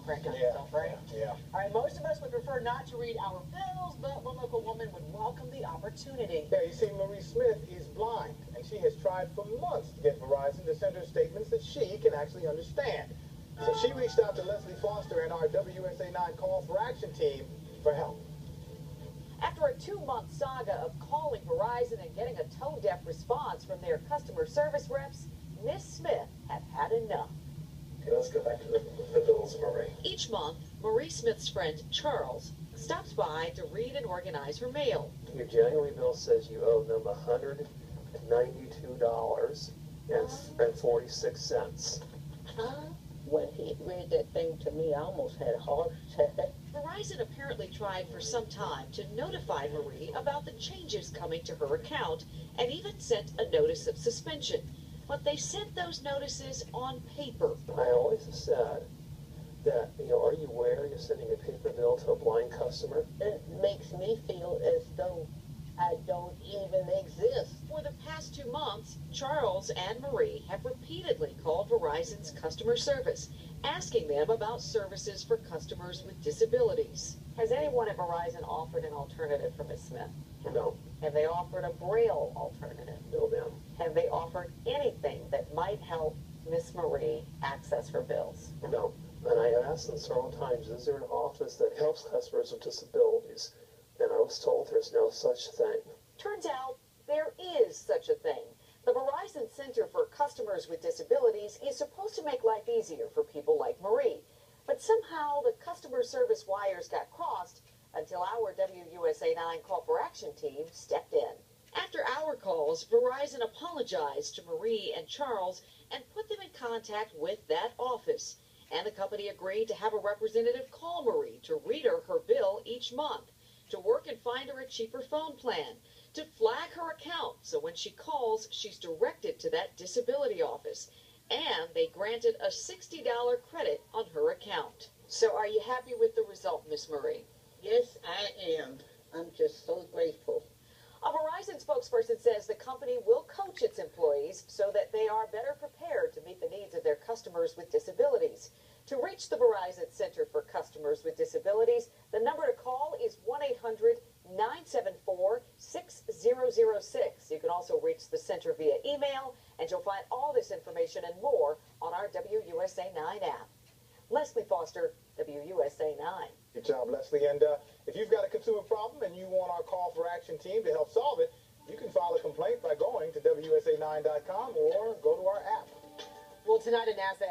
crank on yourself, right? Yeah. All right, most of us would prefer not to read our bills, but one local woman would welcome the opportunity. Yeah, you see, Marie Smith is blind, and she has tried for months to get Verizon to send her statements that she can actually understand. So she reached out to Leslie Foster and our WUSA-9 Call for Action team for help. After a 2-month saga of calling Verizon and getting a tone-deaf response from their customer service reps, Miss Smith had enough. Okay, let's go back to the bills, Marie. Each month, Marie Smith's friend Charles stops by to read and organize her mail. Your January bill says you owe them $192.46. When he read that thing to me, I almost had a heart attack. Verizon apparently tried for some time to notify Marie about the changes coming to her account and even sent a notice of suspension. But they sent those notices on paper. I always have said that, are you aware you're sending a paper bill to a blind customer? It makes me feel as though I don't even exist. For the past 2 months, Charles and Marie have repeatedly called Verizon's customer service, asking them about services for customers with disabilities. Has anyone at Verizon offered an alternative for Ms. Smith? No. Have they offered a Braille alternative? No, ma'am. Have they offered anything that might help Miss Marie access her bills? No. And I asked them several times, is there an office that helps customers with disabilities? And I was told there's no such thing. Turns out there is such a thing. The Verizon Center for Customers with Disabilities is supposed to make life easier for people like Marie. But somehow the customer service wires got crossed until our WUSA-9 Call for Action team stepped in. After our calls, Verizon apologized to Marie and Charles and put them in contact with that office. And the company agreed to have a representative call Marie to read her bill each month, to work and find her a cheaper phone plan, to flag her account so when she calls, she's directed to that disability office. And they granted a $60 credit on her account. So are you happy with the result, Miss Marie? Yes, I am. I'm just so grateful. A Verizon spokesperson says the company will coach its employees so that they are better prepared to meet the needs of their customers with disabilities. To reach the Verizon Center for Customers with Disabilities, the number to call is 1-800-974-6006. You can also reach the center via email, and you'll find all this information and more on our WUSA-9 app. Leslie Foster, WUSA-9. Good job, Leslie. And if you've got a consumer problem and you want our Call for Action team to help solve it, you can file a complaint by going to WUSA9.com or go to our app. Well, tonight a NASA